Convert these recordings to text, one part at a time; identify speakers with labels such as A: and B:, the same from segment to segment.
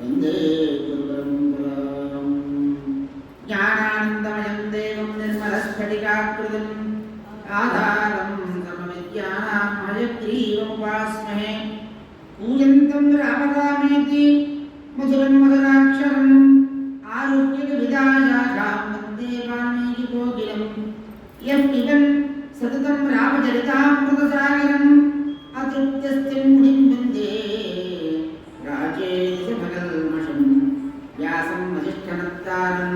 A: वन्दे गुरुपरम्पराम् ज्ञानानन्दमयं देवं निर्मलस्फटिकाकृतिम् आधारं सर्वविद्यानां हयग्रीवमुपास्महे पूजन्तं रामरामेति मधुरं मधुराक्षरम् आरुह्यकविदाशाखां वन्दे वाल्मीकिकोकिलं यः पिबन् सततं रामचरितामृतसागरम् अतृप्तस्थिं मुनिं वन्दे राजेशमकल्मषं व्यासं वसिष्ठनत्तारं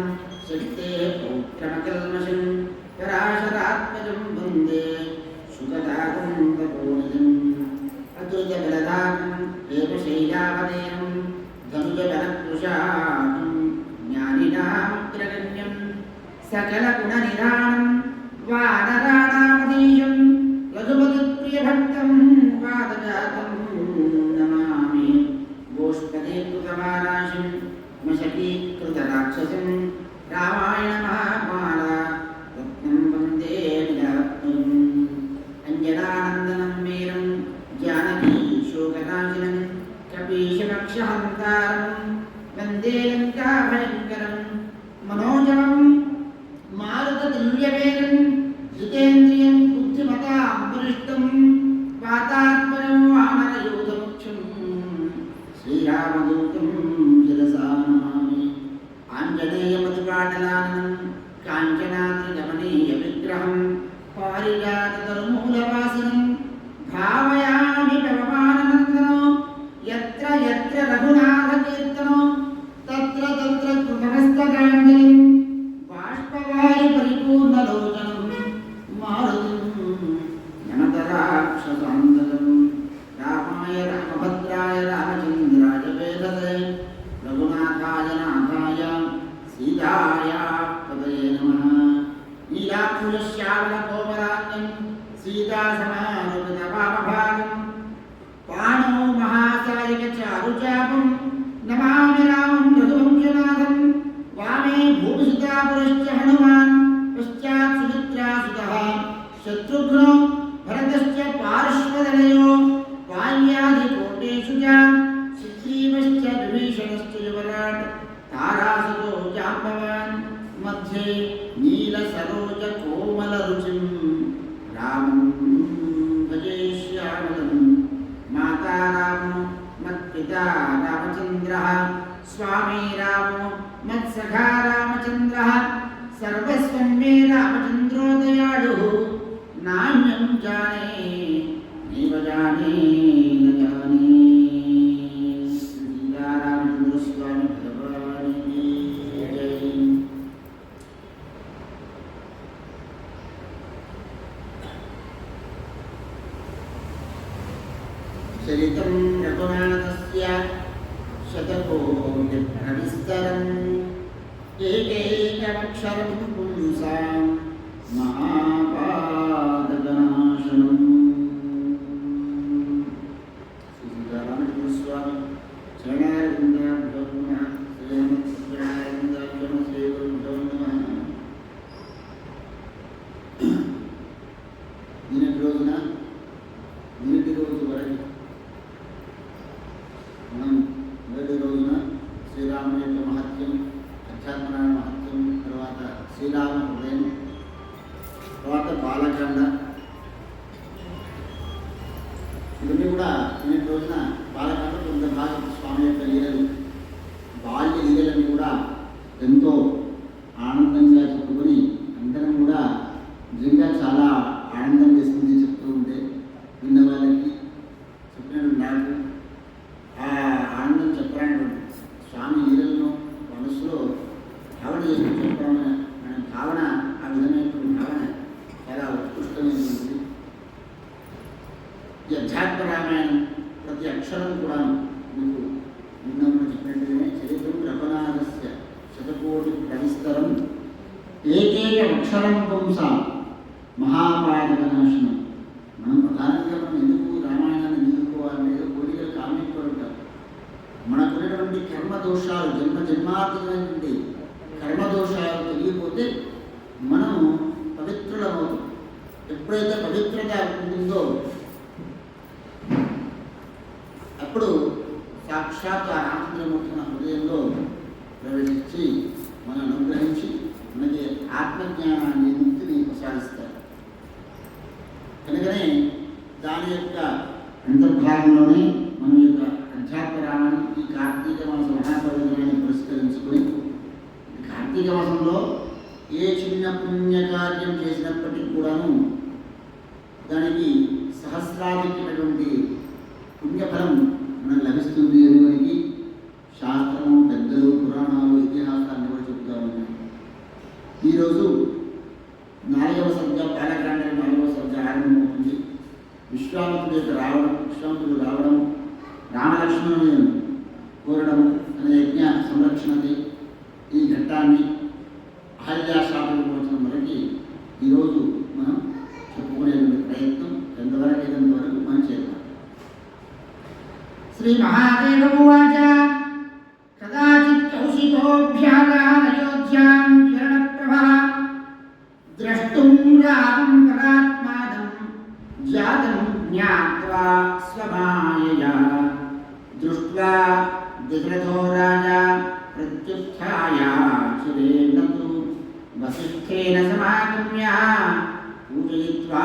A: शक्तेः पौत्रमकल्मषं पराशरात्मजं वन्दे सुखदातं तपोनिधिम् अतुलितबलधामं देवशैलावदेयं धनुजवनकृशाकं ज्ञानिनामग्रगण्यं सकलगुणनिधानं वानराणामधीशं रघुपतिप्रियभक्तं पादजातं नमामि गोष्पदीकृतवाराशिं मशकीकृतराक्षसं रामायणमहामाला रत्नं वन्दे विलापम् अञ्जनानन्दनं वीरं जानकीशोकनाशिनं कपीशमक्षहन्तारं वन्दे लङ्काभयङ्करं मनोजवं मारुततुल्यवेगं जितेन्द्रियं बुद्धिमतां वरिष्ठं वातात्मनं वानरयूथमुख्यं श्रीरामदूतं शिरसा नमामि आञ्जनेयमधुपाटलाननं काञ्चनाद्रिगमनीयविग्रहं पारिजाततरुमूलवासिनं भावयामि पवमाननन्दनो यत्र यत्र रघुनाथकीर्तनो तत्र तत्र कृतमस्तकाञ्जलिं बाष्पवारि परिपूर्णलोचनं मारुतिं नमतराक्षसान्तकं रामाय रामभद्राय रामचन्द्राय वेधसे रघुनाथाय नाथाय सीताय पतये नमः नीलाक्षुश्यामलकोमलान्यं सीतासमारुपितवामभागं पाणौ महासायकचारुचापं नमामि रामं रघुवंशनाथं वामे भूमिसुतापुरश्च हनुमान् पश्चात् सुमित्रासुतः शत्रुघ्नो भरतश्च पार्श्वदलयो वाल्यादिकोटेषु च सुग्रीवश्च विभीषणश्च युवराट् तारासुतो जाम्बवान् मध्ये नीलसरोजकोमलरुचिं रामं भजे श्यामलं माता रामो मत्पिता रामचन्द्रः स्वामी रामो मत्सखा रामचन्द्रः सर्वस्वं मे रामचन्द्रो दयाळुः नान्यं जाने नैव जाने न जाने सीतारामचन्द्रस्वामी भगवान् की जय। चरितं रघुनाथस्य शतकोटिप्रविस्तरम् एकैकमक्षरं पुंसां महापातकनाशनम्। श्रीरामचन्द्रस्वामी शरणारविन्दाभ्यो नमः। श्रीरामचन्द्रारविन्दाभ्यो श्रीगुरुभ्यो नमः। నిన్నటి రోజు వరకు మనం మొదటి రోజున శ్రీరాముని యొక్క మహత్యం, అధ్యాత్మనారాయణ మహత్యం, తర్వాత శ్రీరామ హృదయం, తర్వాత బాలకాండ, ఇవన్నీ కూడా నిన్నటి రోజున బాలకాండ కొంత భాగం స్వామి యొక్క లీలలు, బాల్య లీలలని కూడా ఎంతో ఆనందంగా చెప్పుకొని అందరం కూడా నిజంగా చాలా ఆనందం వేస్తుంది చెప్తూ ఉంటే విన్న వాళ్ళకి చెప్పినట్టు నాకు ఆ ఆనందం చెప్పడానికి స్వామి లీలలను మనసులో భావన చేస్తూ చెప్పడం మన భావన, ఆ విధమైనటువంటి భావన చాలా ఉత్కృష్టమైనటువంటి. ఈ అధ్యాత్మ రామాయణం ప్రతి అక్షరం కూడా మీకు నిన్న చెప్పినట్టుగానే చరిత్రం రఘునాథస్య శతకోటి ప్రవిస్తరం ఏకైక అక్షరం పుంసాం మహాపాతకనాశనం. మనం ప్రధానంగా ఎందుకు రామాయణాన్ని చదువుకోవాలని ఏదో కోరికలు కామించుకుంటాం. మనకున్నటువంటి కర్మదోషాలు, జన్మాంతమైనటువంటి కర్మదోషాలు తెలియకపోతే మనం పవిత్రులమవుతాం. ఎప్పుడైతే పవిత్రత ఉంటుందో అప్పుడు సాక్షాత్ సాక్షాత్ ఆ రామచంద్రమూర్తి మన హృదయంలో ప్రవేశించి మనం అనుగ్రహించి మనకి ఆత్మజ్ఞానాన్ని ముక్తిని ప్రసాదిస్తారు. కనుకనే దాని యొక్క అంతర్భాగంలోనే మన యొక్క అధ్యాత్మ రామాయణం ఈ కార్తీక మాస మహాపర్వదినాన్ని పురస్కరించుకుని కార్తీక మాసంలో ఏ చిన్న పుణ్యకార్యం చేసినప్పటికీ కూడాను దానికి సహస్రాధికమైనటువంటి పుణ్యఫలం మనకు లభిస్తుంది అని మనకి శాస్త్రము, పెద్దలు, పురాణాలు, ఇతిహాసాన్ని కూడా చెబుతూ ఉన్నాయి. ఈరోజు 4వ సర్గ బాలకాండ 4వ సర్గ ఆరంభమవుతుంది. విశ్వామిత్రుడు రావడం రామలక్ష్మణులను కోరడం అనే యజ్ఞ సంరక్షణది ఈ ఘట్టాన్ని అహల్యాశాప విమోచనం వరకు ఈరోజు మనం చెప్పుకునేటువంటి ప్రయత్నం ఎంతవరకు మనం చేద్దాం. శ్రీ మహాదేవ ఉవాచ కదాచిత్ కౌశికోభ్యాగాదయోధ్యాం కిరణప్రభః ద్రష్టుం రామం పరాత్మానం జాతం జ్ఞాత్వా స్వమాయయా దృష్ట్వా దశరథో రాజా ప్రత్యుత్థాయ సురేణతు వసిష్ఠేన సమాగమ్య పూజయిత్వా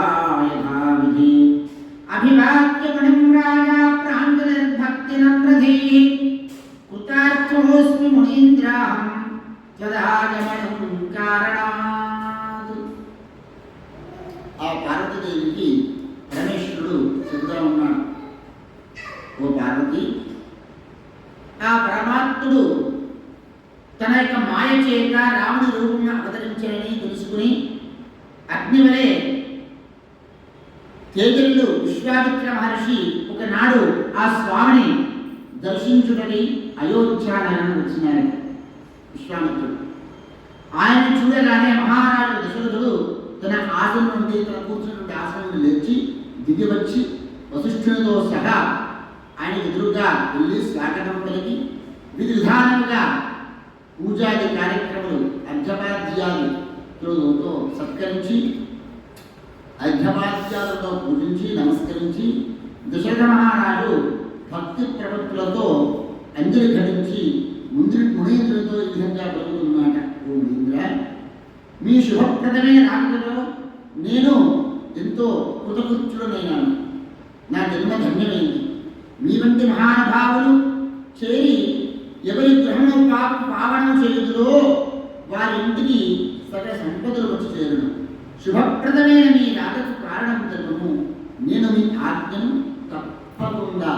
A: యథావిధి అభివాద్య గుణం రాజా ప్రాంజలిర్భక్తినమ్రధైః కృతార్థోస్మి మునీంద్రాహం త్వదాగమనం కారణాత్. ఆ పార్వతీదేవికి పరమేశ్వరుడు చెబుతూ ఉన్నాడు, ఓ పార్వతి, ఆ పరమాత్ముడు తన యొక్క మాయ చేత రాముని రూపంగా అవతరించాడని తెలుసుకుని అగ్నివలే తేజల్లు విశ్వామిత్ర మహర్షి ఒకనాడు ఆ స్వామిని దర్శించుటని అయోధ్య నగరం వచ్చినారు. విశ్వామిత్రుడు ఆయన చూడగానే మహారాజు దశరథుడు తన ఆసనం నుండి తన కూర్చున్నటువంటి ఆసనం నుండి లేచి దిగి వచ్చి వశిష్ఠునితో సహా ఆయన ఎదురుగా వెళ్ళి స్వాగతం పలికి విధి విధానముగా పూజాది కార్యక్రమాలు అర్ఘ్యపాద్యాలతో సత్కరించి అర్ఘ్యపాద్యాలతో పూజించి నమస్కరించి దశరథ మహారాజు భక్తి ప్రవృత్తులతో అంజలి ఘటించి మునీంద్రుడితో ఈ విధంగా పలుకుతున్నమాట, ఓ మునీంద్ర, మీ శుభప్రదమైన రాకలో నేను ఎంతో కృతకృత్యుడనైనాను. నా జన్మ ధన్యమైంది. మీ వంటి మహానుభావులు చేరి ఎవరి గ్రహణం పావనం చేయుదురో వారి ఇంటికి సకల సంపదలు వచ్చి చేరును. శుభప్రదమైన మీ రాకకు కారణం తెలుపుము. నేను మీ ఆజ్ఞను తప్పకుండా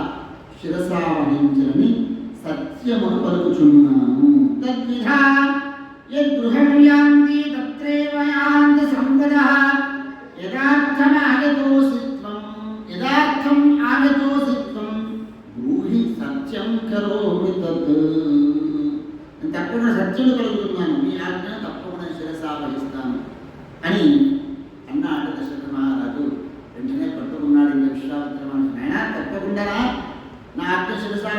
A: శిరసా వహించని సత్యమును పలుకుచున్నాను. తద్విధా యద్గృహం యాంతి తత్రైవ యాంతి సంపదః యథార్థం ఆగతోసి త్వం బ్రూహి సత్యం కరోమి తత్. నేను తప్పకుండా సత్యం కలుగుతున్నాను, మీ ఆజ్ఞను తప్పకుండా శిరసా వహిస్తాను అని అన్నాడు దశరథ మహారాజు. వెంటనే పట్టుకున్నాడు ఇంకా విశ్వామిత్ర మహర్షి, అయినా తప్పకుండా నా ఆజ్ఞ శిరసా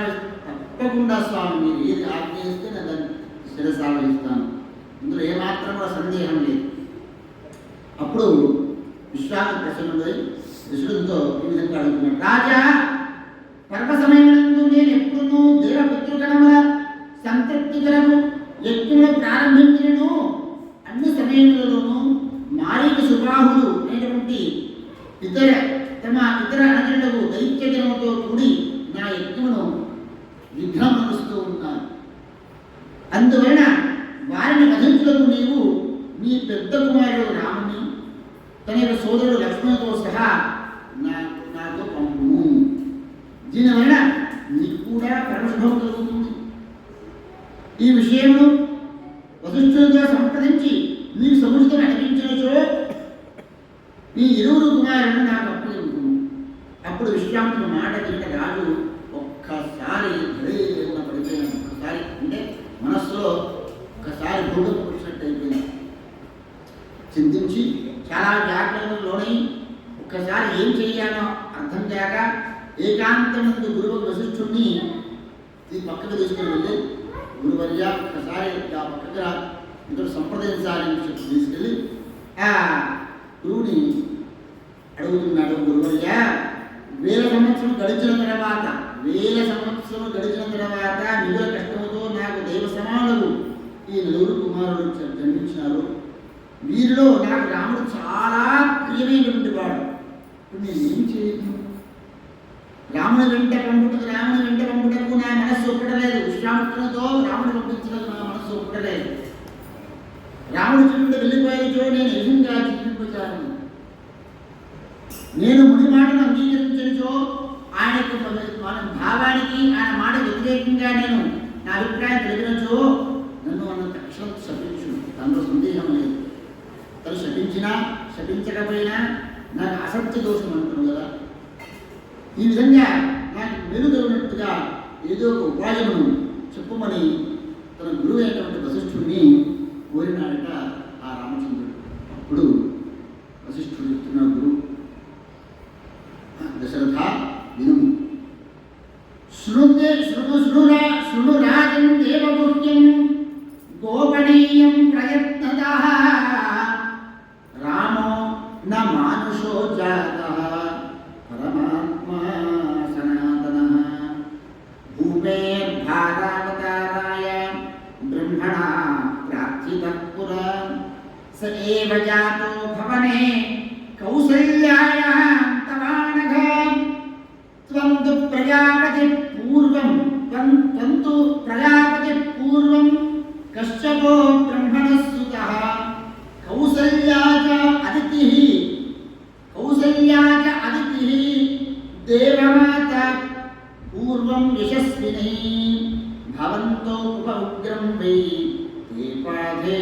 A: తప్పకుండా స్వామి, మీరు ఏది ఆజ్ఞ చేస్తే నేను దాన్ని శిరసా వహిస్తాను. ఇందులో ఏమాత్రం కూడా సందేహం లేదు. అప్పుడు విశ్వామిత్ర ప్రసన్నుడై దశరథుడితో ఈ విధంగా అడుగుతున్నాడు, రాజా, పర్వ సమయమునందు నేను ఎప్పుడూ దేవ పితృగణముల సంతృప్తి కొరకు యజ్ఞములు ప్రారంభించినను అన్ని సమయములలోనూ మారీక సుబాహుడు అనేటువంటి ఇతర అనజనులకు దైత్యజనముతో కూడి నా యజ్ఞమును విఘ్నమరుస్తూ ఉన్నాను. అందువలన వారిని వధించుటకు నీవు నీ పెద్ద కుమారుడు రాముని తన యొక్క సోదరుడు లక్ష్మణుతో సహా నాతో పంపుము. దీనివలన నీకు కూడా పరమశుభం కలుగుతుంది. ఈ విషయము వశిష్ఠునితో సంప్రదించి నీకు సముచితం అనిపించినచో ఈ ఇరువురు కుమారులను నాకు అప్పగించుము. అప్పుడు విశ్వామిత్రుని మాట వింట రాజు ఒక్కసారి పడిపోయినాడు. ఒక్కసారి అంటే మనస్సులో ఒకసారి గుండె పుడిచినట్టు అయిపోయింది. చింతించి చాలా జాగ్రత్తలు లోనై ఒక్కసారి ఏం చేయాలో అర్థం చేయక ఏకాంతమంది గురువు వశిష్ఠుడిని పక్కకు తీసుకుని వెళ్ళి, గురువర్య ఒక్కసారి ఆ పక్కకు ఇతడు సంప్రదించాలని చెప్పి తీసుకెళ్ళి ఆ గురువుని అడుగుతున్నాడు, గురువర్య 1000 సంవత్సరం గడిచిన తర్వాత వేల సంవత్సరం గడిచిన తర్వాత మిగుల కష్టంతో నాకు దైవ సమానులు ఈ నలుగురు కుమారులు జన్మించినారు. వీరిలో నాకు రాముడు చాలా ప్రియమైనటువంటి వాడు. ఇప్పుడు నేను ఏం చేయను? రాముని వెంట పంపుటకు నా మనస్సు ఒప్పడలేదు. విశ్వామిత్రునితో రాముని పంపించడానికి నా మనస్సు ఒప్పడలేదు. రాముడి చుట్టూ వెళ్ళిపోయేచో నేను నిజంగా జీవించాను. నేను ముని మాటను అంగీకరించో ఆయన భావానికి ఆయన మాట వ్యతిరేకంగా నేను నా అభిప్రాయం తెలిపినచో నన్ను అన్న తక్షణం శపించు. దాంట్లో సందేహం లేదు. తను శపించినా శపించకపోయినా నాకు అసత్య దోషం అంటున్నాను కదా. ఈ విధంగా నాకు మెరుగైనట్టుగా ఏదో ఒక ఉపాయమును చెప్పమని తన గురువు అయినటువంటి వశిష్ఠుడిని కోరినాడట ఆ రామచంద్రుడు. అప్పుడు వశిష్ఠుడు చెప్తున్న గురువు, దశరథ వినుము. శృణు రాజం దేవగుహ్యం గోపనీయం ప్రయత్నతః రామో న మానుషో జాతః పరమాత్మా సనాతనః భూమేర్భారావతారాయ బ్రహ్మణా ప్రార్థితః పురా స ఏవ జాతో భవనే కౌసల్యాయాం తవానఘ త్వంతు ప్రజాపతి పూర్వం కశ్యపో బ్రహ్మణః సుతః కౌసల్యా చ అదితిః దేవమాత పూర్వం యశస్వినీ భవంతో ఉపగ్రం వై తే పాఠే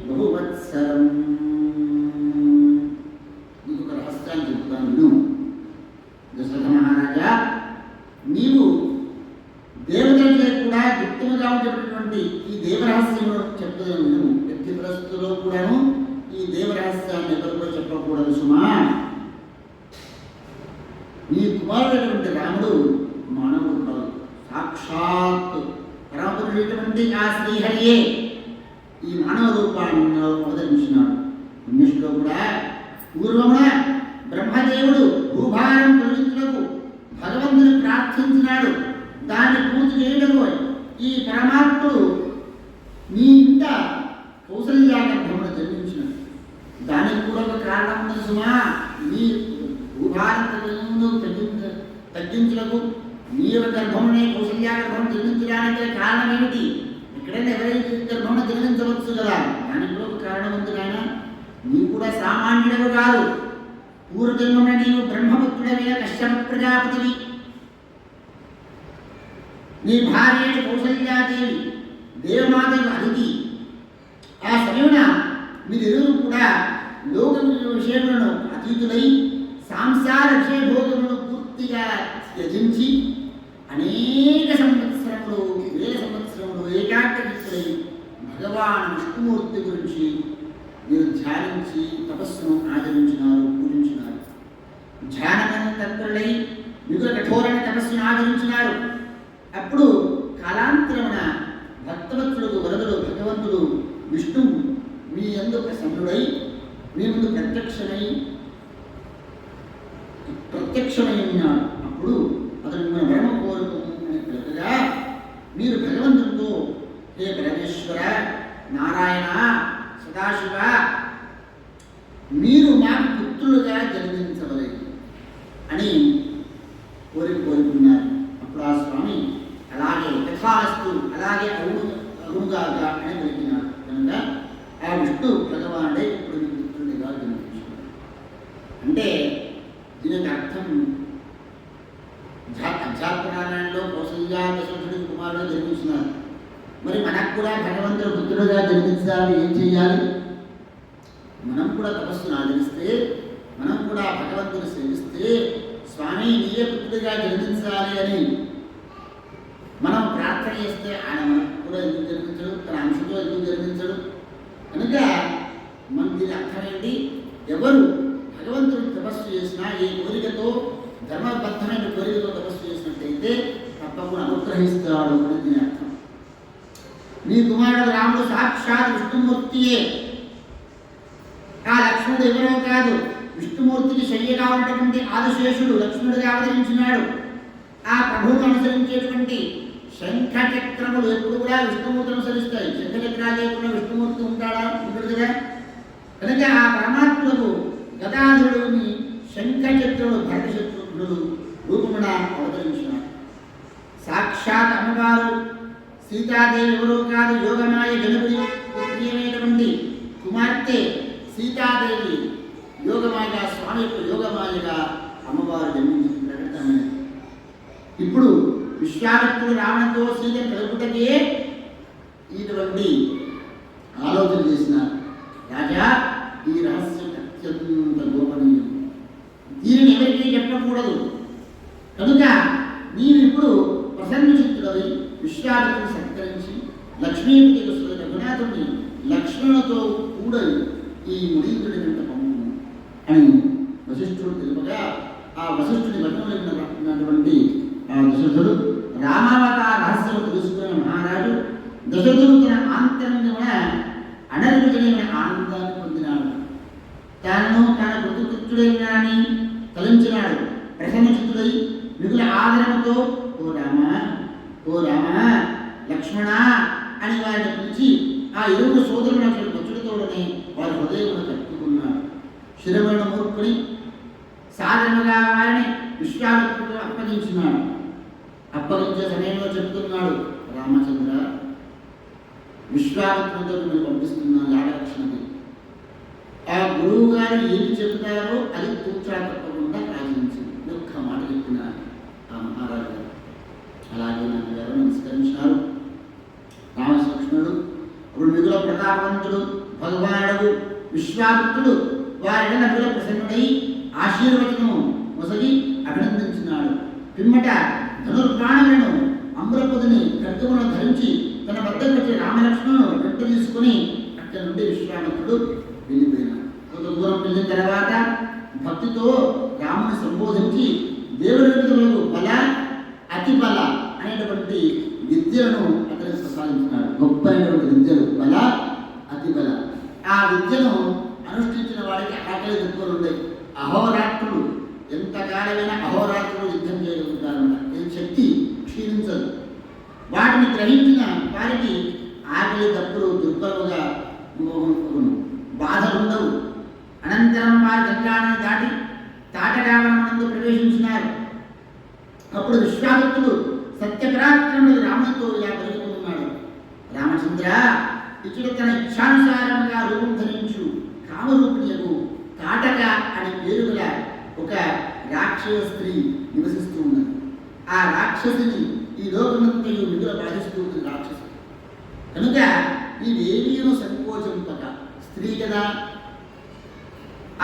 A: బహువత్సరం. నీకు ఒక రహస్యాన్ని చెప్తాను విను. దశరథ మహారాజా, నీవు దేవతలచే కూడా గుప్తముగా ఉండేటటువంటి ఈ దేవరహస్యము చెప్తాను విను. ఎట్టి పరిస్థితుల్లో కూడాను ఈ దేవరహస్యాన్ని ఎవరు కూడా చెప్పకూడదు సుమా. నీ కుమారుడైనటువంటి రాముడు మానవుడు కాదు, సాక్షాత్ పరమపురుడైనటువంటి ఆ శ్రీహరియే ఈ మానవ రూపాన్ని అవతరించినాడు. పుణ్యశ్లో కూడా పూర్వమున బ్రహ్మదేవుడు భూభారం తొలగించుటకు భగవంతుని ప్రార్థించినాడు. దాన్ని పూర్తి చేయటకు ఈ పరమాత్ముడు నీ ఇంట కౌసల్యా గర్భమును జన్మించినాడు. దానికి కూడా ఒక కారణం ఉన్నది సుమా. నీ భూభారం తగ్గించుటకు నీ యొక్క గర్భమునే కౌసల్యా గర్భం జన్మించడానికి కారణం ఏమిటి? ఎక్కడైనా ఎవరైనా గర్భమును జన్మించవచ్చు కదా. దానికి కూడా ఒక కారణం ఉంది నాయన. నీవు కూడా సామాన్యుడవు కాదు. పూర్వజన్మన నీవు బ్రహ్మపుత్రుడైన కశ్యప ప్రజాపతివి. నీ భార్య కౌసల్యాదేవి దేవమాతకు అదితి. ఆ సమయమున మీరిరువురు కూడా లోక విషయములను అతీతులై సాంసార విషయభోగములను పూర్తిగా త్యజించి అనేక సంవత్సరములు వేల సంవత్సరములు ఏకాగ్రచిత్తులై భగవాన్ విష్ణుమూర్తి గురించి మీరు ధ్యానించి తపస్సును ఆచరించినారు, పూజించినారు. ధ్యానమైన తత్పరులై మిగుల కఠోరమైన తపస్సును ఆచరించినారు. అప్పుడు కాలాంతరమున భక్తవత్సలుడు వరదుడు భగవంతుడు విష్ణువు మీ యందు ప్రసన్నుడై మీ ముందు ప్రత్యక్షమై ఉన్నాడు. అప్పుడు అతను మన వరమ కోరుకుని పిలకగా మీరు భగవంతుడితో, హే పరమేశ్వర, నారాయణ, సదాశివ, మీరు మాకు పుత్రులుగా జన్మించవలేదు అని కోరుకున్నారు. అప్పుడు ఆ స్వామి అలాగే యథాస్తు, అలాగే అవునుగాక అని పలికినాడు. కనుక ఆ విష్ణు భగవానుడే ఇప్పుడు మీ పుత్రుడిగా జన్మించాడు. అంటే దీనికి అర్థం అధ్యాత్మరామాయణంలో కౌసల్యా దశరథుడి కుమారుడు జన్మించినారు. మరి మనకు కూడా భగవంతుడు పుత్రుడుగా జన్మించాలని ఏం చేయాలి? మనం కూడా తపస్సును ఆచరిస్తే, మనం కూడా భగవంతుని సేవిస్తే, స్వామి నీయే పుత్రుడిగా జన్మించాలి అని మనం ప్రార్థన చేస్తే ఆయన మనకు కూడా ఎందుకు జన్మించడు? తన అంశంతో ఎందుకు జన్మించడు? కనుక మన దీని అర్థమేంటి? ఎవరు భగవంతుడు తపస్సు చేసినా ఏ కోరికతో, ధర్మబద్ధమైన కోరికతో తపస్సు చేసినట్టయితే తప్పకుండా అనుగ్రహిస్తాడు అని దీని అర్థం. మీ కుమారుడు రాముడు సాక్షాత్ విష్ణుమూర్తియే. ఆ లక్ష్మణుడు ఎవరో కాదు, విష్ణుమూర్తికి శయ్యగా ఉన్నటువంటి ఆదిశేషుడు లక్ష్మణుడిగా అవతరించినాడు. ఆ ప్రభువును అనుసరించేటువంటి శంఖ చక్రములు ఎప్పుడు కూడా విష్ణుమూర్తిని అనుసరిస్తాయి. శంఖ చక్రాలు లేకుండా విష్ణుమూర్తి ఉంటాడా? ఉంటాడు కదా. కనుక ఆ పరమాత్మకు గదాధరుడుని శంఖ చక్రుడు భరత శత్రుఘ్నుడు రూపమున అవతరించినాడు. సాక్షాత్ అమ్మవారు సీతాదేవి ఎవరో కాదు, యోగమాయ గణపతి ప్రియమైనటువంటి కుమార్తె సీతాదేవి యోగమాయగా, స్వామి యొక్క యోగమాయగా అమ్మవారు జన్మించిన ప్రకటమైనది. ఇప్పుడు విశ్వామిత్రుడు రావణంతో సీతను కలుపుటకే ఇటువంటి ఆలోచన చేసినారు. రాజా, ఈ రహస్యం అత్యంత గోపనీయం, దీనిని ఎవరికీ చెప్పకూడదు. కనుక నీవు ఇప్పుడు ప్రసన్న చిత్తుడవై విశ్వామిత్రుడు సత్కరించి లక్ష్మీపతి రఘునాథుడిని లక్ష్మణులతో కూడా ఈ మునీంద్రుడి వెంట పంపును అని వశిష్ఠుడు తెలుపగా, ఆ వశిష్ఠుని వర్ణమైనటువంటి ఆ దశరథుడు రామావతార రహస్యం తెలుసుకున్న మహారాజు దశరథుడు తన ఆంతర్యమున అణర్విజమైన ఆనందాన్ని పొందినాడు. తన కృతకృత్యుడైనాని తలంచినాడు. ప్రసన్నచిత్తుడై మిగుల ఆదరణతో ఓ రామ లక్ష్మణ అని వారిని పిలిచి ఆ ఇరువురు సోదరుల వచ్చుడితోడనే వారి హృదయమును కట్టుకున్నాడు. శిరమైన మూర్ఖుని సాధారణంగా వారిని విశ్వామిత్రుడు అప్పగించినాడు. అప్పగించే సమయంలో చెప్తున్నాడు, రామచంద్ర, విశ్వామిత్రుడితో నేను పంపిస్తున్నాను యాగరక్షణకి. ఆ గురువు గారు ఏమి చెబుతారో అది తూచా తప్పకుండా ఆచరించింది. ఒక్క మాట చెప్పిన ఆ మహారాజు గారు అలాగే నాన్నగారు నమస్కరించినారు. రామలక్ష్మణుడు అప్పుడు మిగుల ప్రతాపవంతుడు భగవానుడు విశ్వామిత్రుడు వారి మిగుల ప్రసన్నుడై ఆశీర్వచనము మొసగి అభినందించినాడు. పిమ్మట ధనుర్బాణములను అమృపదుని ఖడ్గమును ధరించి తన వద్దకు వచ్చి రామలక్ష్మణుడు వెంట తీసుకుని అక్కడి నుండి విశ్వామిత్రుడు వెళ్ళిపోయినాడు. కొంత దూరం వెళ్ళిన తర్వాత భక్తితో రాముని సంబోధించి దేవుడు బల అతి బల అనేటువంటి విద్యలను అతనికి ప్రసాదించినాడు. గొప్ప అయినటువంటి విద్యలు బల అతి బల. ఆ విద్యను అనుష్ఠించిన వాడికి ఆకలి దుఃఖాలు ఉన్నాయి. అహోరాత్రులు ఎంతకాలమైనా అహోరాత్రులు యుద్ధం చేయగలుగుతారన్నమాట. ఈ శక్తి క్షీణించదు. వాటిని గ్రహించిన వారికి ఆకలి దప్పులు దుర్బలుగా బాధలు ఉండవు. అనంతరం వారు గంగానది దాటి తాటరావణమునందు ప్రవేశించినారు. అప్పుడు విశ్వామిత్రుడు సత్యపరాక్రముడు రామునితో ఇలా పలుకుతున్నాడు, రామచంద్ర, ఇతడు తన ఇచ్ఛానుసారముగా రూపం ధరించు కామరూపిణియకు తాటక అని పేరు గల ఒక రాక్షస స్త్రీ నివసిస్తూ ఉన్నది. ఆ రాక్షసిని ఈ లోకమంతయు మిగుల బాధిస్తూ ఉంది రాక్షసు. కనుక ఇవేమీను సంకోచింపక, స్త్రీ కదా,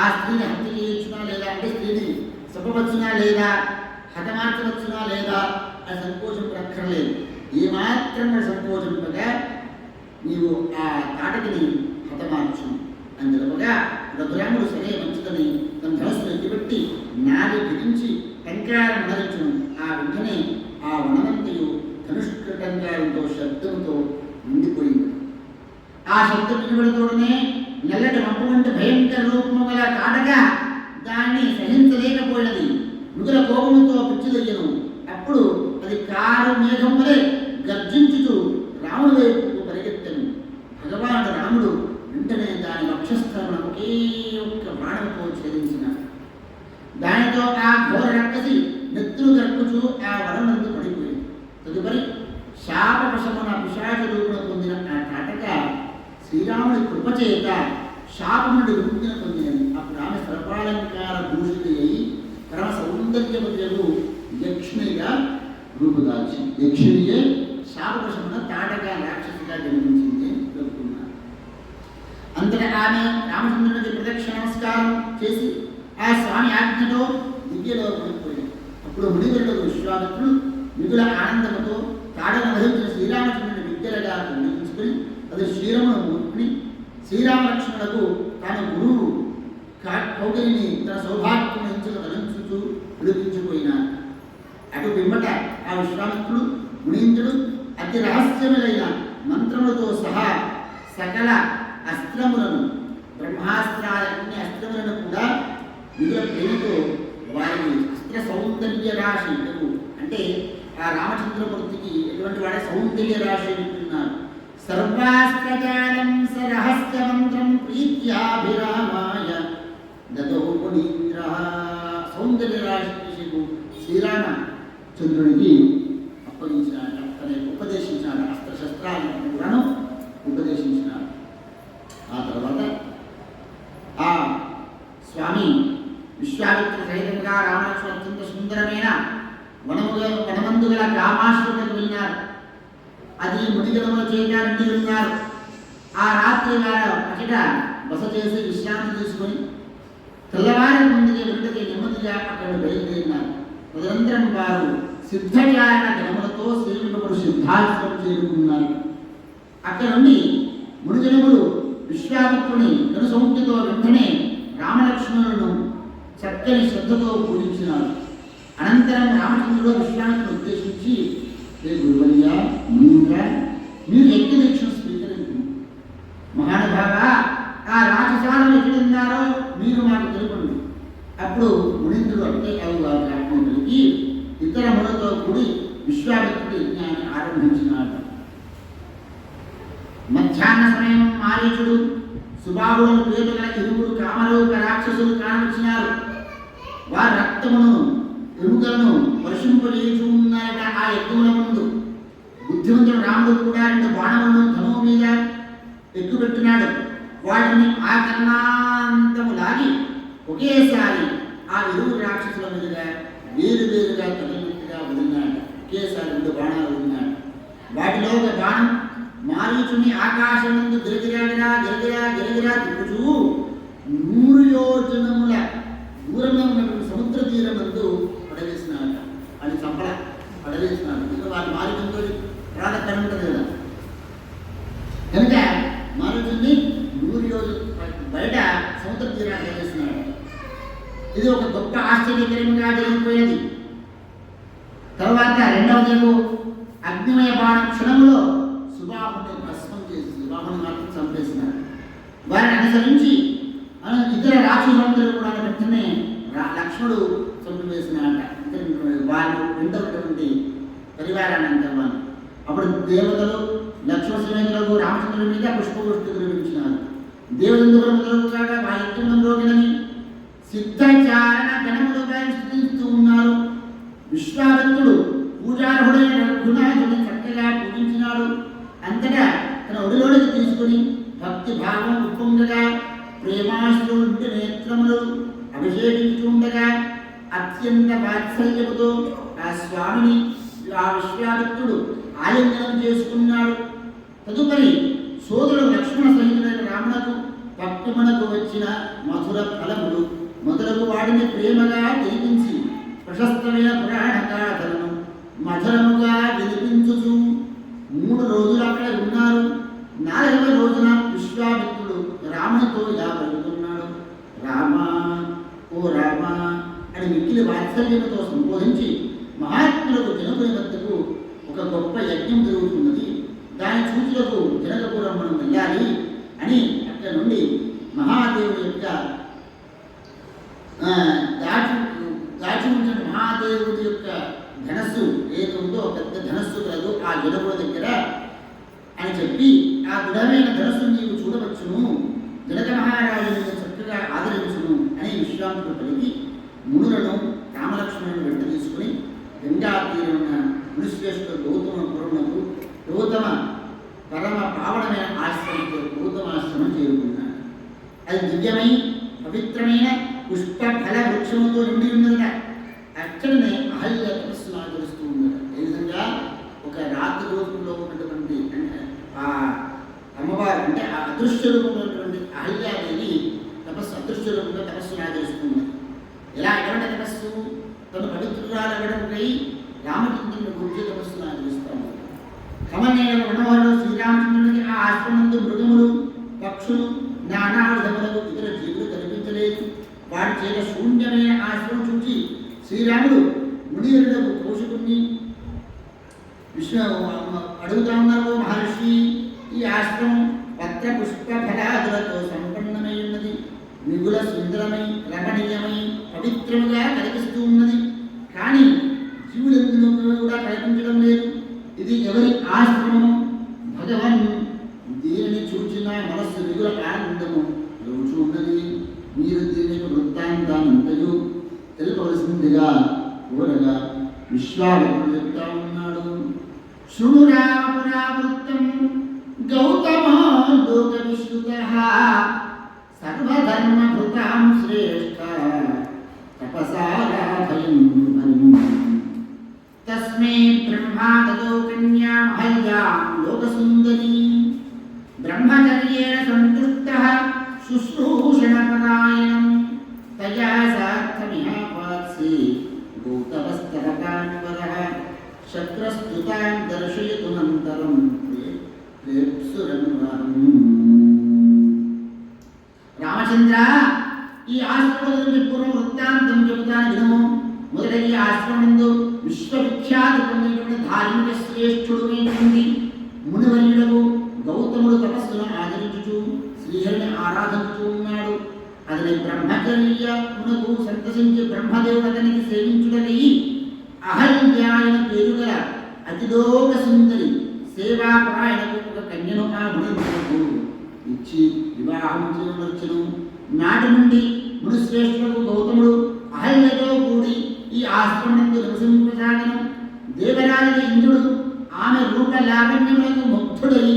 A: ఆ స్త్రీని హత్య చేయొచ్చునా లేదా, అంటే స్త్రీని చెప్పవచ్చునా లేదా, హతమార్చవచ్చునా లేదా అని సంకోచింపక్కర్లేదు. ఏమాత్రం సంకోచింపగా నీవు ఆ తాటకిని హతమార్చు అని తెలుపగా రఘురాముడు సరే మంచిదని తన ధనస్సును ఎత్తిపెట్టి నారి బిగించి టంకారం నరించును. ఆ వెంటనే ఆ వనమంతయు ధనుష్కటంకారంతో శబ్దంతో నిండిపోయింది. ఆ శబ్దం వినబడితోడనే నల్లటి మప్పు వంటి భయంకర రూపము గల తాటక దాన్ని సహించలేకపోయినది. మృదుల కోపముతో పిచ్చిదయ్యను. అప్పుడు అది కారు మేఘం వలె గర్జించుతూ రాముడి వైపుకు పరిగెత్తను. భగవానుడు రాముడు వెంటనే దాని వక్షస్థలమున ఒకే ఒక్క బాణంతో ఛేదించినాడు. దానితో ఆ ఘోర రక్కసి నెత్తులు గర్పుచూ ఆ వనమందు పడిపోయింది. తదుపరి శాపవశమున పిశాచ రూపును పొందిన ఆ తాటక శ్రీరాముడి కృపచేత శాపం నుండి విముక్తిని పొందినది. అప్పుడు ఆమె సర్వాలంకార భూషితి అయి పరమ సౌందర్యములకు యక్షిణిగా రూపుదాల్చి, యక్షిణియే శాపవశమున తాటక రాక్షసిగా జన్మించింది అని చెబుతున్నారు. అంతటా ఆమె రామచంద్రునికి ప్రదక్షిణ నమస్కారం చేసి ఆ స్వామి ఆజ్ఞతో దివ్యలోకానికి పోయింది. అప్పుడు మునివరుడు విశ్వామిత్రుడు మిగుల ఆనందముతో తాడను వహించిన శ్రీరామచంద్రుని విద్యలుగా నిర్మించుకుని అది శ్రీరామును మూర్తిని శ్రీరామలక్ష్మణులకు తాను గురువు కౌగిలిని తన సౌభాగ్యం ఎంచుక తలంచుతూ విడిపించిపోయినారు. అటు పిమ్మట ఆ విశ్వామిత్రుడు మునీంద్రుడు అతి రహస్యములైన మంత్రములతో సహా సకల అస్త్రములను, బ్రహ్మాస్త్రాలన్నీ అస్త్రములను కూడా మిగుల ప్రేమతో వారిని అస్త్ర సౌందర్య రాశి అంటే ఆ రామచంద్రమూర్తికి ఎటువంటి వాడే సౌందర్య రాశి వింటున్నారు. సర్వాస్త్రజాలం సరహస్యమంత్రం ప్రీత్యాభిరామాయ దదో పునీత్ర. సౌందర్య రాశి శ్రీరామచంద్రుడికి అప్పగించినాడు, ఉపదేశించినాడు. అస్త్రశస్త్రాలను కూడాను ఉపదేశించినాడు. ఆ తర్వాత ఆ స్వామి విశ్వామిత్ర సహితంగా రామలక్ష్మణ అత్యంత సుందరమైన వనమందు గల గ్రామాశ్రమకు వెళ్ళినారు. అది ముడిగడముల చేయడానికి వెళ్ళినారు. ఆ రాత్రి వారు అచట బస చేసి విశ్రాంతి తీసుకొని తెల్లవారి ముందుగా వెంటనే నెమ్మదిగా అక్కడ బయలుదేరినారు. తదనంతరం వారు సిద్ధచారణ గణములతో శ్రీవిష్ణుడు సిద్ధాశ్రమం చేరుకున్నారు. అక్కడ నుండి మునిజనములు విశ్వామిత్రుని కనుసౌఖ్యతో వెంటనే రామలక్ష్మణులను చక్కని శ్రద్ధతో పూజించినారు. అనంతరం రామచంద్రుడు విశ్వామిత్రుని ఉద్దేశించి, గురువర్య మునీంద్ర, మీరు యజ్ఞ దీక్షను స్వీకరించండి. మహానుభావ, ఆ రాజశాలను ఎక్కడున్నారో మీరు మాకు తెలుపండి. అప్పుడు మునీంద్రుడు అంటే వారిని కలిగి ఇతర మునులతో కూడి విశ్వామిత్రుడి యజ్ఞాన్ని ఆరంభించినాడు. మధ్యాహ్న సమయం మారీచుడు సుబాహులను పేరు గల ఇరువురు కామరూప రాక్షసులు కానిచ్చినారు. వారి రక్తమును ఎముకలను వర్షింపజేయచూ ఉన్నారట. ఆ యజ్ఞముల ముందు బుద్ధిమంతుడు రాముడు కూడా 2 బాణములను ధనువు మీద ఎక్కుపెట్టినాడు. వాటిని ఆకర్ణాంతము లాగి ఒకేసారి ఆ ఇరువురు రాక్షసుల మీదుగా వేరువేరుగా తగిలినట్టుగా వదిలినాడు. ఒకేసారి 2 బాణాలు వదిలినాడు. వాటిలో ఒక బాణం మారీచుని ఆకాశం ముందు గిరగిరా తిప్పుచూ 100 యోజనముల దూరంలో ఉన్నటువంటి సముద్ర తీరం ముందు పడవేసినాడు. అది చంపల పడవేసినాడు. ఇంకా వాటి మారీచుతో ప్రాణకరం ఉంటుంది కదా, కనుక మారీచుని 100 యోజన బయట సముద్ర తీరాన్ని పడవేసినాడు. ఇది ఒక గొప్ప ఆశ్చర్యకరంగా జరిగిపోయేది. తర్వాత రెండవది అగ్నిమయ బాణం క్షణంలో సుబాహుని భస్మం చేసి సుబాహుని మాత్రం చంపేసినారు. వారిని అనుసరించి ఇతర రాక్షసులందరూ కూడా వెంటనే లక్ష్మణుడు చంపివేసినాడ. వాళ్ళు వెంటటువంటి పరివారాన్ని అంటారు వాళ్ళు. అప్పుడు దేవతలు లక్ష్మణ సమేతులకు రామచంద్రుడి మీద పుష్పవృష్టి కురిపించినారు. దేవతందుకులు మొదలు కాగా వారి యజ్ఞంలోకినని సిద్ధచారణ గణములుగా స్థుతిస్తూ ఉన్నారు. విశ్వామిత్రుడు పూజార్హుడైన రఘునాథుని చక్కగా పూజించినాడు. అంతటా తన ఒడిలోడికి తీసుకుని భక్తి భావం ఉప్పొంగగా ప్రేమాశ్రుడి నేత్రములు అభిషేకించుండగా అత్యంత వాత్సల్యముతో ఆ స్వామిని ఆ విశ్వామిత్రుడు ఆలింగనం చేసుకున్నాడు. తదుపరి సోదరుడు లక్ష్మణ సహితుడైన రామునకు భక్తుమునకు వచ్చిన మధుర ఫలములు మొదలగు వాడిని ప్రేమగా తినిపించి ప్రశస్తమైన పురాణ గాథలను మధురముగా వినిపించుచు 3 రోజులు అక్కడ ఉన్నారు. 4వ రోజున విశ్వామిత్రుడు రామునితో ఇలా పలుకుతున్నాడు. రామా, ఓ రామా అని మిక్కిలి వాత్సల్యముతో సంబోధించి, మహాత్ములకు జనకుని వద్దకు ఒక గొప్ప యజ్ఞం జరుగుతున్నది, దాని సూచులకు జనకపురం మనం వెళ్ళాలి అని అక్కడ నుండి మహాదేవుడి యొక్క దాచి ఉంచిన మహాదేవుడి యొక్క ధనస్సు ఏదో పెద్ద ధనస్సు కలదు ఆ జనకుల దగ్గర అని చెప్పి, ఆ దృఢమైన ధనస్సు నీవు చూడవచ్చును, జనక మహారాజు చక్కగా ఆదరించును అని విశ్వామిత్రుడు పలికి మునులను రామలక్ష్మణులను వెంట తీసుకుని గంగా తీరున్న మునిశ్రేష్ఠుడు గౌతమపురమునకు గౌతమ పరమ పావనమైన ఆశ్రమంతో గౌతమాశ్రమం చేరుకున్నాడు. అది దివ్యమై పవిత్రమైన పుష్ప ఫల వృక్షముతో నిండి ఉన్నదట. అక్కడనే అహల్య తపస్సును ఆచరిస్తూ ఉన్నది. ఏ విధంగా ఒక రాత్రి రోజుల్లో ఉన్నటువంటి ఆ అమ్మవారు అంటే ఆ అదృశ్య రూపంలో ఉన్నటువంటి అహల్యాదేవి అదృశ్య రూపంలో తపస్సును ఆచరిస్తున్నది. ఎటువంటి తపస్సు? తను పవిత్రురాలవడంపై రామచంద్రుని గురించి తపస్సును ఆచరిస్తాము. కమనీయ మనోహరుడు శ్రీరామచంద్రునికి ఆ ఆశ్రమంలో మృగములు, పక్షులు, నానావిధములకు ఇతర జీవులు కనిపించలేదు. వాడి చేత శూన్యమైన ఆశ్రమం చూచి శ్రీరాముడు మునియులకు పోషకుని అడుగుతా ఉన్నారు. మహర్షి, ఈ ఆశ్రమం పత్ర పుష్ప ఫలాదులతో సంపన్నమై ఉన్నది, మిగుల సుందరమై రమణీయమై పవిత్రముగా కనిపిస్తూ ఉన్నది. కానీ జీవులందులో మిగుల ఆనందము కలుగుచున్నది. మీరు దీని వృత్తాంతానంతయు తెలుపవలసిందిగా కోరగా విశ్వామిత్రుడు చెప్తా ఉన్నాడు. శృణురా పురావృత్తం గౌతమో లోక విశ్రుతః సర్వధర్మభృతాం శ్రేష్ఠ తపసారాధయం హరిం. తస్మై బ్రహ్మా దదో కన్యాం అహల్యాం లోకసుందరీ బ్రహ్మచర్యేణ సంతుష్టః శుశ్రూషణపరాయణం తయా సార్థమిహ పాత్సి గౌతమస్తవకాన్వరః శక్రస్తుతాం దర్శయతునంతరం రామచంద్ర, ఈ ఆశ్రమం గురించి పూర్వ వృత్తాంతం చెబుతాను వినము. మొదట ఈ ఆశ్రమంలో విశ్వవిఖ్యాతి పొందినటువంటి ధార్మిక శ్రేష్ఠుడు ఏంటి మునివర్యుడు గౌతముడు తపస్సును ఆచరించుచు శ్రీహరిని ఆరాధించుతూ ఉన్నాడు. అతని బ్రహ్మచర్యమునకు సంతసించి బ్రహ్మదేవుడు అతనికి సేవించుటకై అహల్యాయన పేరు గల అతిలోక సుందరి సేవాపరాయణకు ఒక కన్యను ఆ మునికు ఇచ్చి వివాహం చేయవచ్చును. నాటి నుండి మునిశ్రేష్ఠులకు గౌతముడు అహల్యతో కూడి ఈ ఆశ్రమంలో నివసింపసాగను. దేవరాజు ఇంద్రుడు ఆమె రూప లావణ్యములకు ముగ్ధుడై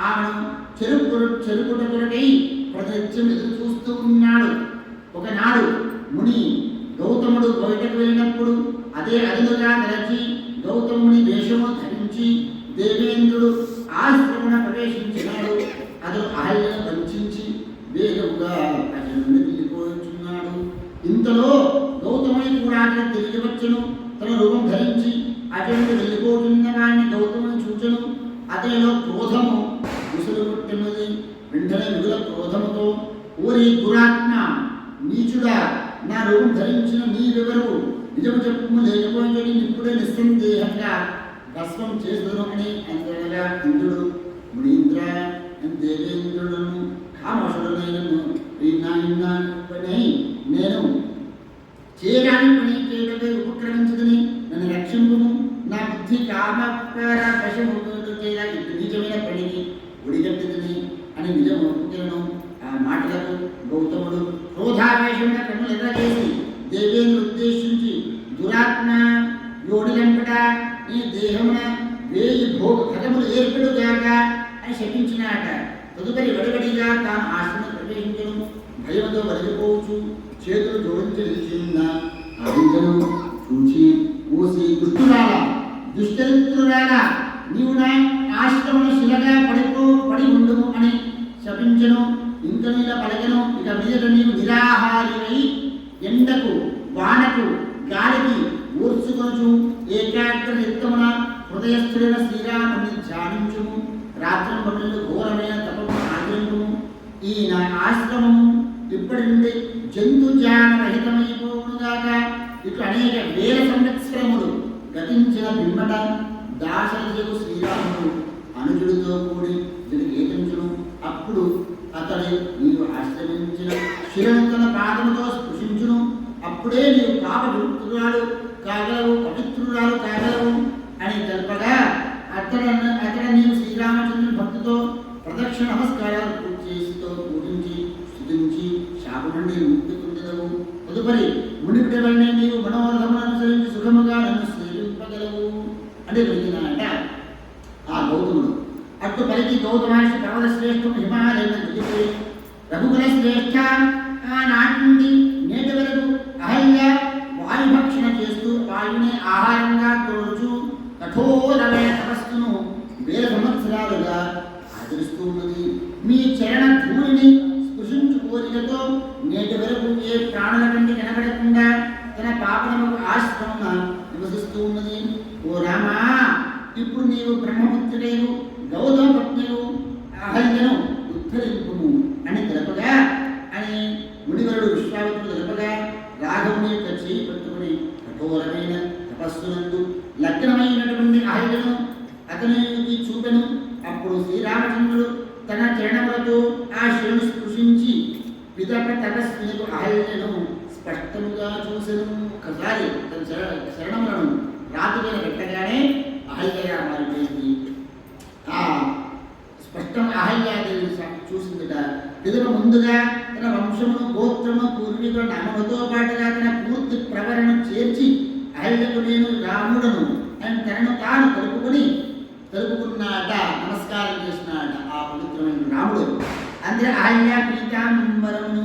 A: ఆమెను చెరుపుట కొరకై ప్రతినిత్యం ఎదురు చూస్తూ ఉన్నాడు. ఒకనాడు ముని గౌతముడు బయటకు వెళ్ళినప్పుడు అదే అదునుగా తలచి గౌతముని వేషము ధరించి దేవేంద్రుడు ఆశ్రమణ ప్రవేశించినాడు. అతడు అహల్యను వంచించి వేగముగా అతని నుండి వెళ్ళిపోతున్నాడు. ఇంతలో గౌతముని కూడా అతను తిరిగి వచ్చును. తన రూపం ధరించి అతను వెళ్ళిపోతున్న వాడిని గౌతముని చూచను. అతనిలో క్రోధము ముసులుముట్టినది. వెంటనే మిగుల క్రోధముతో, ఓరి దురాత్మ, నీచుడా, నా రూపం ధరించిన నీవెవరు? నిజము చెప్పుము, లేకపోతే నిప్పుడే నిస్సందేహంగా భస్మం చేస్తును అని అంతగా ఇంద్రుడు మునీంద్ర దేవేంద్రుడును కామోషుడునైనను నేను చేయడానికి పని చేయడమే ఉపక్రమించుకుని నన్ను రక్షింపును. నా బుద్ధి కామపర వశము చేయడానికి నిజమైన పనిని ఒడిగట్టుకుని అని నిజం ఒప్పుకులను. ఆ మాటలకు గౌతముడు క్రోధావేశమైన కన్నులు ఎదురచేసి దేవేంద్రుడు ఉద్దేశించి, దురాత్మ, యోడిలంపట ఈ దేహమున వేయి భోగ ఫలములు ఏర్పడుగాక అని శపించినాట. తదుపరి వడివడిగా తాను ఆశ్రమం ప్రవేశించను. భయముతో వలిగిపోవచ్చు చేతులు జోడించి నిలిచిన అవించను చూచి, ఓసి దుష్టురాల, దుశ్చరిత్రురాల, నీవు నా ఆశ్రమను శిలగా పడి ఉండుము అని శపించను. ఇంక మీద పలకను, ఇక మీద నీవు నిరాహారివై ఎండకు వానకు గాలికి ఊర్చుకొనుచు ఏకాగ్ర నిత్తమున హృదయస్థుడైన శ్రీరాముని ధ్యానించుము. రాత్రి పనులు ఘోరమైన తపము ఆచరించుము. ఈ నా ఆశ్రమము ఇప్పటి నుండి జంతుజాన రహితమైపోవునుగాక. ఇటు అనేక వేల సంవత్సరములు గతించిన పిమ్మట దాశరథుడు శ్రీరాముడు అనుజుడితో కూడి జరిగేతించును. అప్పుడు అతడు నీవు ఆశ్రమించిన శిలను తన పాదముతో స్పృశించును. అప్పుడే నీవు పాప విముక్తురాలు కాగలవు, పవిత్రురాలు కాగలవు అని తెలపగా అతడ నీవు శ్రీరామచంద్రుని భక్తితో ప్రదక్షిణ నమస్కారాలు చేసితో పూజించి స్తుతించి శాప నుండి ముక్తి పొందగలవు. తదుపరి మునిపటి వల్లనే నీవు మనోరథమును అనుసరించి సుఖముగా నన్ను సేవింపగలవు అంటే వెళ్తున్నానంట ఆ గౌతముడు. అటు పలికి గౌతమాషి పర్వత శ్రేష్ఠం హిమాలయం దిగిపోయి రఘుకుల శ్రేష్ఠ ఆనాటి నుండి నేటి వరకు అహల్య వాయుభక్షణ చేస్తూ వాయుని ఆహారంగా కోరుచు కఠోరమైన తపస్సును వేల సంవత్సరాలుగా ఆచరిస్తూ ఉన్నది. మీ చరణ ధూళిని స్పృశించు కోరికతో నేటి వరకు ఏ ప్రాణుల కంటే కనబడకుండా తన పాపనముకు ఆశ్రమం నివసిస్తూ ఉన్నది. ఓ రామా, ఇప్పుడు నీవు బ్రహ్మపుత్రుడైవు గౌతమ పత్నివు అహల్యను ఉద్ధరింపుము అని తెలపగా అని మునివరుడు విశ్వామిత్రుడు తెలపగా రాఘవుని యొక్క చేయి పట్టుకుని కఠోరమైన తపస్సునందు లగ్నమైనటువంటి అహల్యను అతనికి చూపెను. అప్పుడు శ్రీరామచంద్రుడు తన చరణములతో ఆ శివుని స్పృశించి పిదప తపస్సులకు అహల్యను స్పష్టముగా చూసెను. ఒకసారి తన శరణములను రాతి మీద పెట్టగానే అహల్యగా మారిపోయింది. ఆ స్పష్టం అహల్యాదేవి చూసిందిట. పిదప ముందుగా తన వంశమును, గోత్రము, పూర్వీకుల నామముతో పాటుగా తన పూర్తి ప్రవరణ చేర్చి అహల్యకు నేను రాముడను అని తనను తాను తలుపుకున్నాట, నమస్కారం చేసినాట ఆ పవిత్రమైన రాముడు. అందరూ అహల్య పీతాంబరమును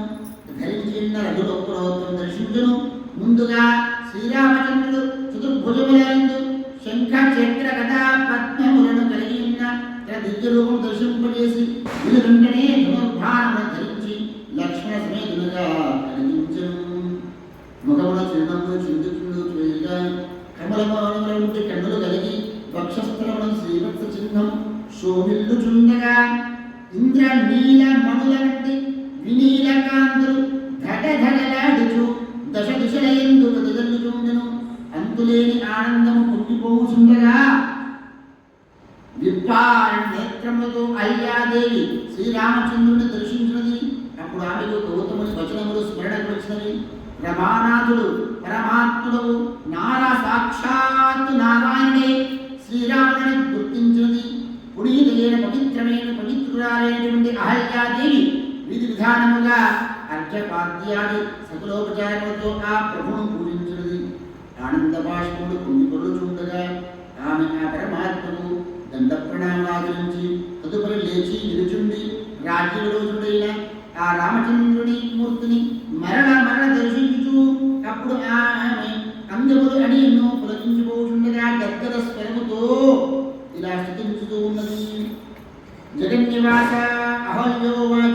A: ధరించి ఉన్న రఘులోకరోత్తం దర్శించును. ముందుగా శ్రీరామచంద్రుడు చతుర్భుజములందు శంఖ, చక్ర, గదా, పద్మములను కలిగి ఉన్న తన దివ్య రూపం దర్శింపజేసి ఇది వెంటనే ధనుర్బాణమును ధరించి లక్ష్మణ సమేతునిగా కనిపించను. ముఖమున చిరునవ్వు చిందుచుండు చేయగా కమలమౌనముల నుండి కన్నులు కలిగి వక్షస్థలమును శ్రీవత్స చిహ్నం శోభిల్లుచుండగా ఇంద్ర నీల మణుల వంటి వినీల కాంతులు ధగధగలాడుచు దశ దిశలయందు వెదజల్లుచుండెను. అంతులేని ఆనందము పొంగిపోవుచుండగా విప్పారణ నేత్రములతో అయ్యాదేవి శ్రీరామచంద్రుని దర్శించినది. అప్పుడు ఆమెకు గౌతముని వచనములు స్మరణకు వచ్చినవి. రమానాథుడు పరమాత్ముడు సాక్షాత్తు నారాయణుడే శ్రీరాముని గుర్తించినది. పునీతైన పవిత్రురాలైనటువంటి అహల్యాదేవి విధి విధానముగా అర్ఘ్యపాద్యాది సకలోపచారములతో ఆ ప్రభువును పూజించినది. ఆనంద బాష్పములు పొంగిపొర్లుచుండగా ఆమె ఆ పరమాత్మకు దండ ప్రణామాచరించి తదుపరి లేచి నిలుచుండి రాజ్యవిరోధుడైన ఆ రామచంద్రుని మూర్తిని మరణ దర్శించుచు అప్పుడు ఆమె అందములు అని ఎన్నో పులకించిపోతుండగా గద్గద స్వరముతో ఇలా స్థుతించుతూ ఉన్నది. జగన్నివాస అహల్యోవాచ